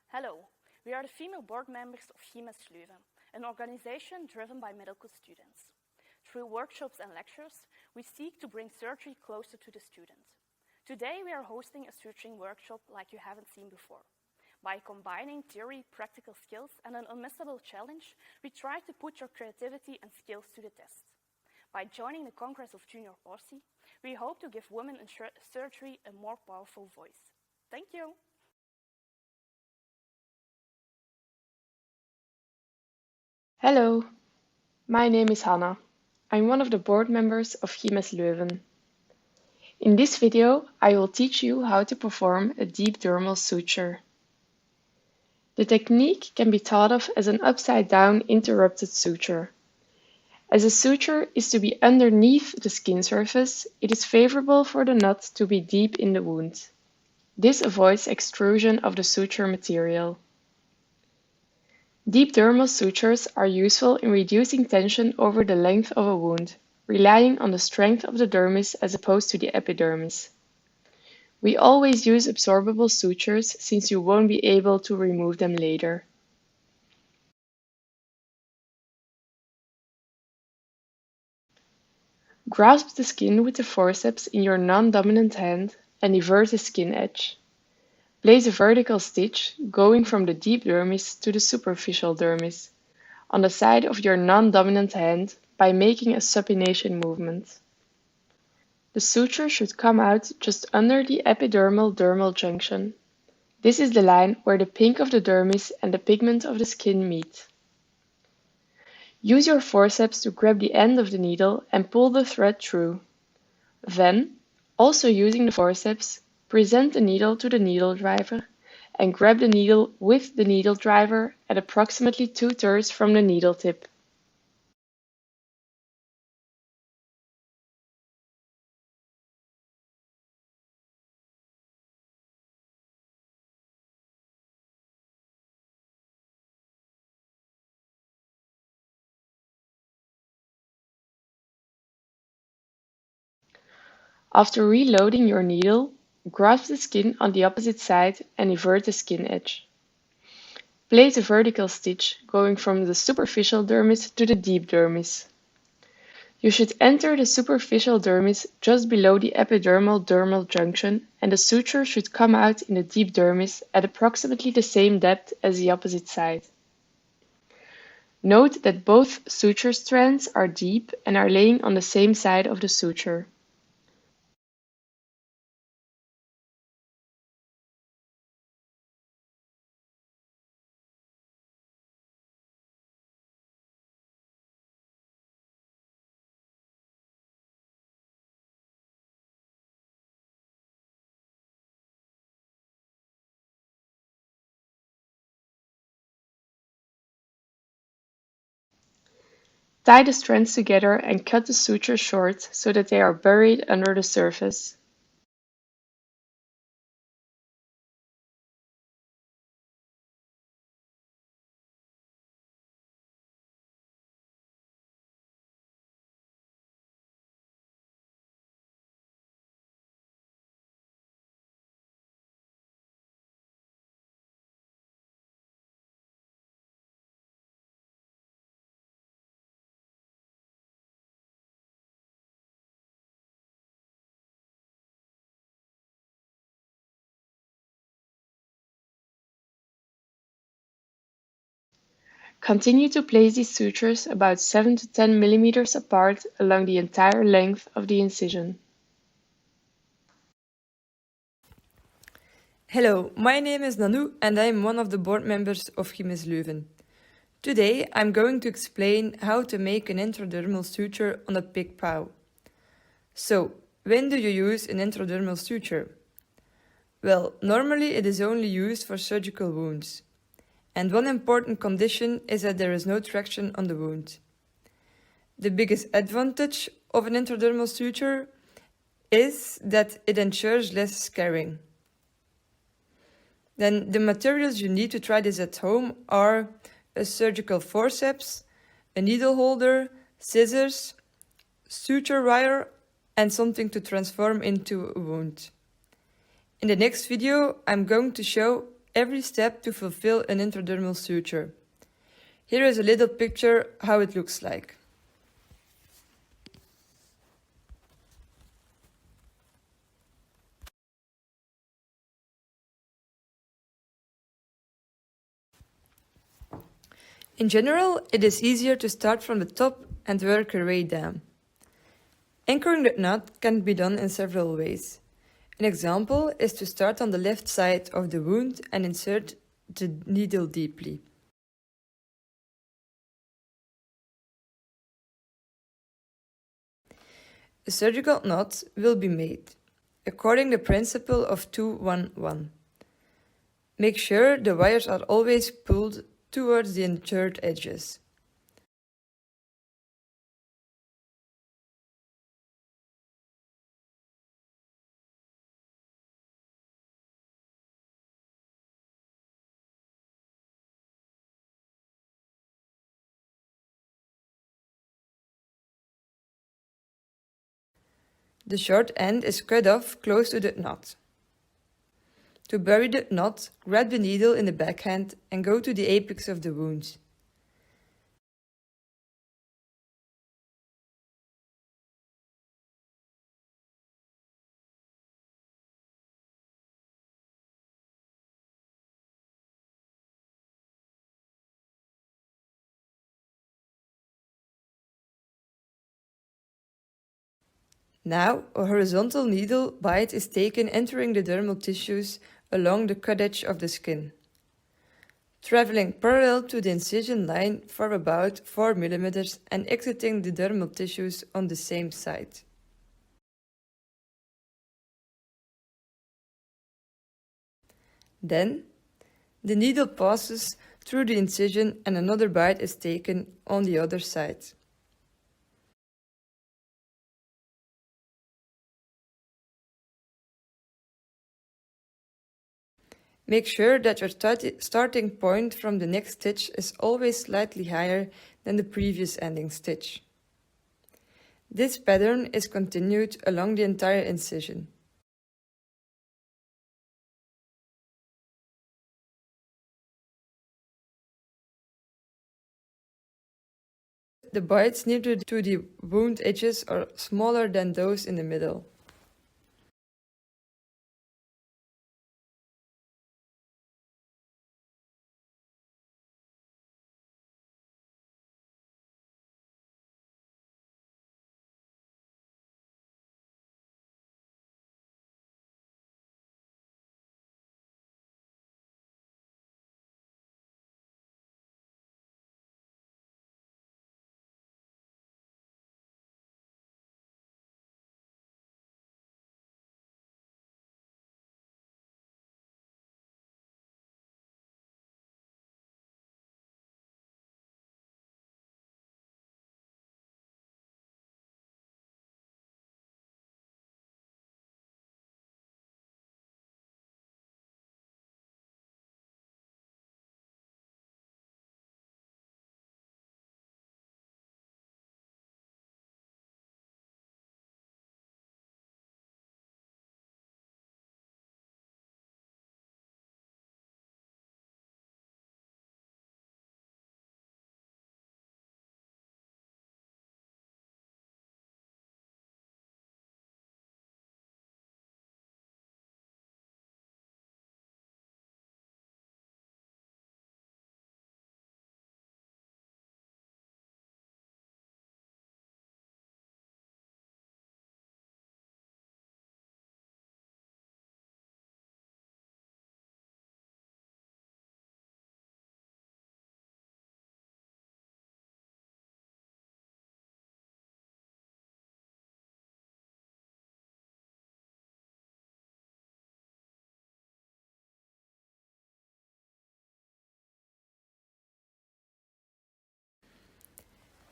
Hello, we are the female board members of Chimes Leuven, an organization driven by medical students. Through workshops and lectures, we seek to bring surgery closer to the student. Today we are hosting a suturing workshop like you haven't seen before. By combining theory, practical skills, and an unmissable challenge, we try to put your creativity and skills to the test. By joining the Congress of Junior Orsi, we hope to give women in surgery a more powerful voice. Thank you. Hello, my name is Hannah. I'm one of the board members of Chimes Leuven. In this video, I will teach you how to perform a deep dermal suture. The technique can be thought of as an upside-down interrupted suture. As a suture is to be underneath the skin surface, it is favorable for the knot to be deep in the wound. This avoids extrusion of the suture material. Deep dermal sutures are useful in reducing tension over the length of a wound, relying on the strength of the dermis as opposed to the epidermis. We always use absorbable sutures since you won't be able to remove them later. Grasp the skin with the forceps in your non-dominant hand and invert the skin edge. Place a vertical stitch going from the deep dermis to the superficial dermis on the side of your non-dominant hand by making a supination movement. The suture should come out just under the epidermal-dermal junction. This is the line where the pink of the dermis and the pigment of the skin meet. Use your forceps to grab the end of the needle and pull the thread through. Then, also using the forceps, present the needle to the needle driver and grab the needle with the needle driver at approximately 2/3 from the needle tip. After reloading your needle, grasp the skin on the opposite side and invert the skin edge. Place a vertical stitch going from the superficial dermis to the deep dermis. You should enter the superficial dermis just below the epidermal-dermal junction, and the suture should come out in the deep dermis at approximately the same depth as the opposite side. Note that both suture strands are deep and are laying on the same side of the suture. Tie the strands together and cut the suture short so that they are buried under the surface. Continue to place these sutures about 7 to 10 mm apart along the entire length of the incision. Hello, my name is Nanou and I am one of the board members of Chimes Leuven. Today I'm going to explain how to make an intradermal suture on a pig paw. So, when do you use an intradermal suture? Well, normally it is only used for surgical wounds. And one important condition is that there is no traction on the wound. The biggest advantage of an intradermal suture is that it ensures less scarring. Then the materials you need to try this at home are a surgical forceps, a needle holder, scissors, suture wire, and something to transform into a wound. In the next video, I'm going to show every step to fulfill an intradermal suture. Here is a little picture how it looks like. In general, it is easier to start from the top and work your way down. Anchoring the knot can be done in several ways. An example is to start on the left side of the wound and insert the needle deeply. A surgical knot will be made, according to the principle of 2-1-1. Make sure the wires are always pulled towards the injured edges. The short end is cut off close to the knot. To bury the knot, grab the needle in the backhand and go to the apex of the wound. Now, a horizontal needle bite is taken entering the dermal tissues along the cut edge of the skin, traveling parallel to the incision line for about 4 mm and exiting the dermal tissues on the same side. Then, the needle passes through the incision and another bite is taken on the other side. Make sure that your starting point from the next stitch is always slightly higher than the previous ending stitch. This pattern is continued along the entire incision. The bites near to the wound edges are smaller than those in the middle.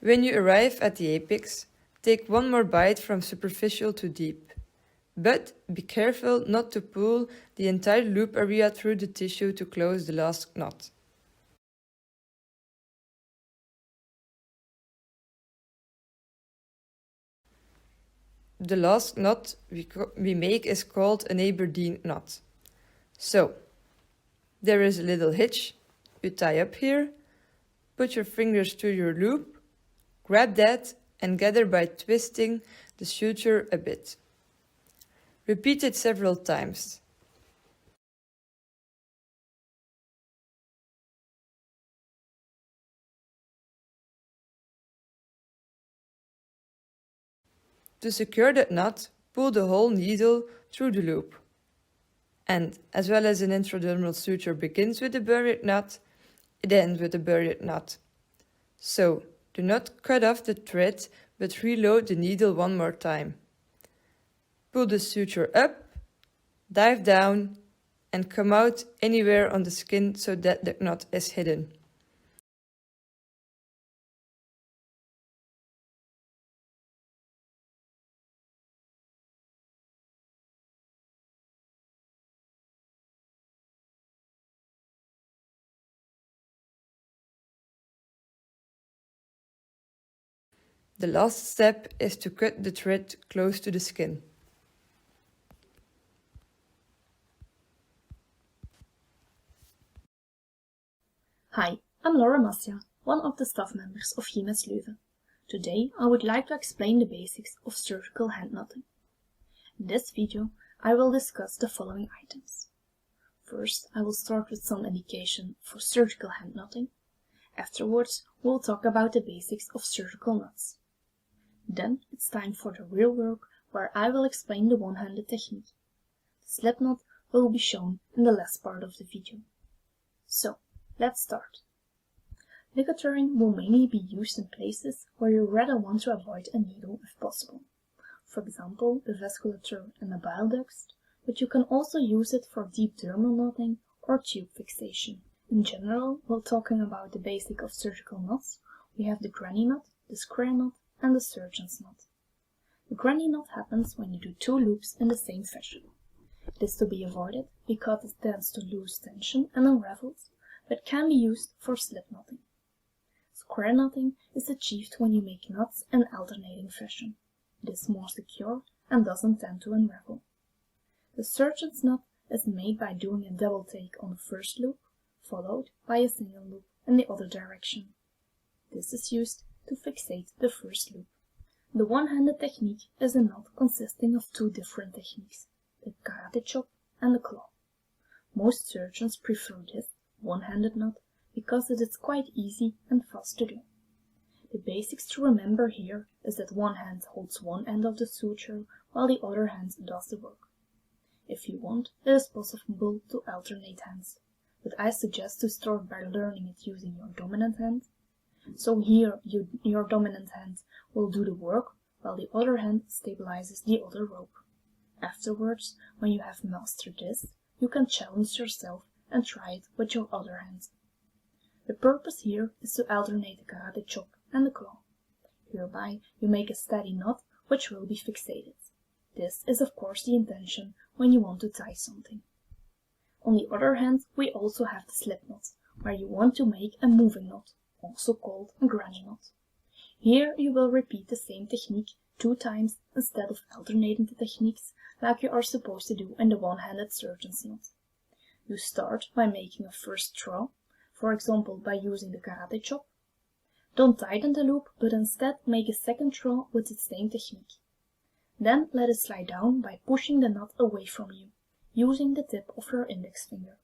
When you arrive at the apex, take one more bite from superficial to deep. But be careful not to pull the entire loop area through the tissue to close the last knot. The last knot we make is called an Aberdeen knot. So, there is a little hitch. You tie up here, put your fingers to your loop, grab that and gather by twisting the suture a bit. Repeat it several times. To secure that knot, pull the whole needle through the loop. And as well as an intradermal suture begins with a buried knot, it ends with a buried knot. So, do not cut off the thread, but reload the needle one more time. Pull the suture up, dive down, and come out anywhere on the skin so that the knot is hidden. The last step is to cut the thread close to the skin. Hi, I'm Laura Massia, one of the staff members of Chimes Leuven. Today I would like to explain the basics of surgical hand knotting. In this video I will discuss the following items. First, I will start with some education for surgical hand knotting. Afterwards, we'll talk about the basics of surgical knots. Then it's time for the real work, where I will explain the one-handed technique. The slip knot will be shown in the last part of the video. So, let's start. Ligaturing will mainly be used in places where you rather want to avoid a needle if possible. For example, the vasculature and the bile ducts, but you can also use it for deep dermal knotting or tube fixation. In general, while talking about the basic of surgical knots, we have the granny knot, the square knot, and the surgeon's knot. The granny knot happens when you do two loops in the same fashion. It is to be avoided because it tends to lose tension and unravels, but can be used for slip knotting. Square knotting is achieved when you make knots in alternating fashion. It is more secure and doesn't tend to unravel. The surgeon's knot is made by doing a double take on the first loop, followed by a single loop in the other direction. This is used to fixate the first loop. The one-handed technique is a knot consisting of two different techniques, the karate chop and the claw. Most surgeons prefer this one-handed knot because it is quite easy and fast to do. The basics to remember here is that one hand holds one end of the suture while the other hand does the work. If you want, it is possible to alternate hands, but I suggest to start by learning it using your dominant hand. So here your dominant hand will do the work while the other hand stabilizes the other rope. Afterwards, when you have mastered this, you can challenge yourself and try it with your other hand. The purpose here is to alternate the karate chop and the claw. Hereby you make a steady knot which will be fixated. This is of course the intention when you want to tie something. On the other hand, we also have the slip knot, where you want to make a moving knot, also called a granny knot. Here you will repeat the same technique 2 times instead of alternating the techniques like you are supposed to do in the one-handed surgeon's knot. You start by making a first throw, for example by using the karate chop. Don't tighten the loop, but instead make a second throw with the same technique. Then let it slide down by pushing the knot away from you, using the tip of your index finger.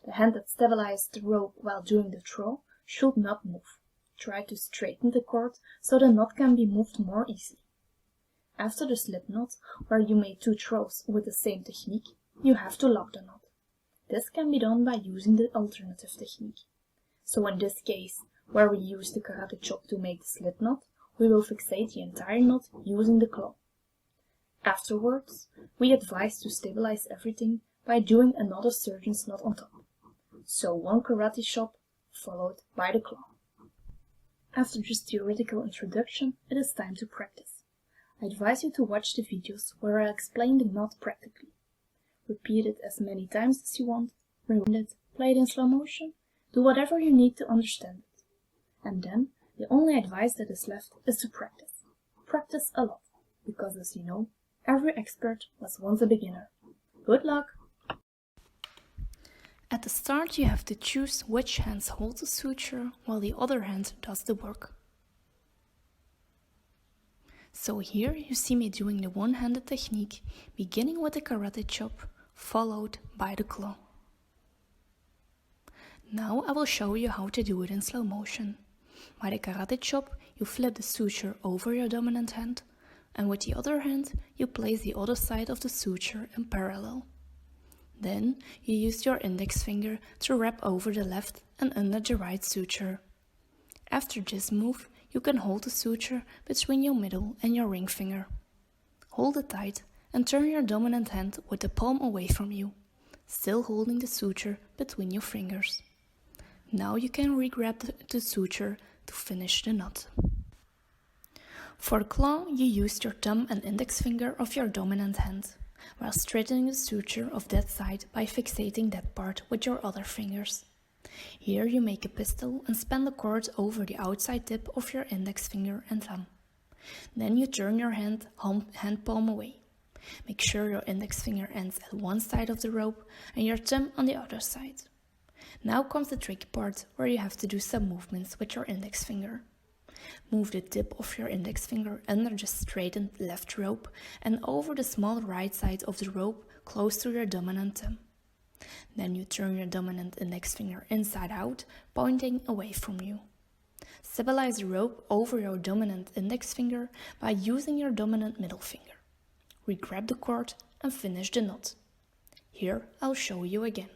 The hand that stabilizes the rope while doing the throw should not move. Try to straighten the cord so the knot can be moved more easily. After the slip knot, where you made 2 throws with the same technique, you have to lock the knot. This can be done by using the alternative technique. So in this case, where we use the karate chop to make the slip knot, we will fixate the entire knot using the claw. Afterwards, we advise to stabilize everything by doing another surgeon's knot on top. So 1 karate chop followed by the claw. After this theoretical introduction, it is time to practice. I advise you to watch the videos where I explain the knot practically. Repeat it as many times as you want, rewind it, play it in slow motion, do whatever you need to understand it. And then, the only advice that is left is to practice. Practice a lot, because as you know, every expert was once a beginner. Good luck! At the start, you have to choose which hands hold the suture while the other hand does the work. So here you see me doing the one-handed technique, beginning with the karate chop, followed by the claw. Now I will show you how to do it in slow motion. By the karate chop, you flip the suture over your dominant hand, and with the other hand, you place the other side of the suture in parallel. Then you use your index finger to wrap over the left and under the right suture. After this move, you can hold the suture between your middle and your ring finger. Hold it tight and turn your dominant hand with the palm away from you, still holding the suture between your fingers. Now you can re-grab the suture to finish the knot. For the claw, you use your thumb and index finger of your dominant hand, while straightening the suture of that side by fixating that part with your other fingers. Here you make a pistol and span the cord over the outside tip of your index finger and thumb. Then you turn your hand palm away. Make sure your index finger ends at one side of the rope and your thumb on the other side. Now comes the tricky part where you have to do some movements with your index finger. Move the tip of your index finger under the straightened left rope and over the small right side of the rope close to your dominant thumb. Then you turn your dominant index finger inside out, pointing away from you. Stabilize the rope over your dominant index finger by using your dominant middle finger. Re-grab the cord and finish the knot. Here I'll show you again.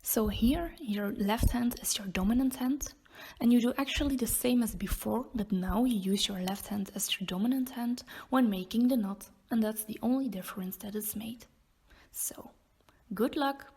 So here, your left hand is your dominant hand, and you do actually the same as before, but now you use your left hand as your dominant hand when making the knot, and that's the only difference that is made. So, good luck!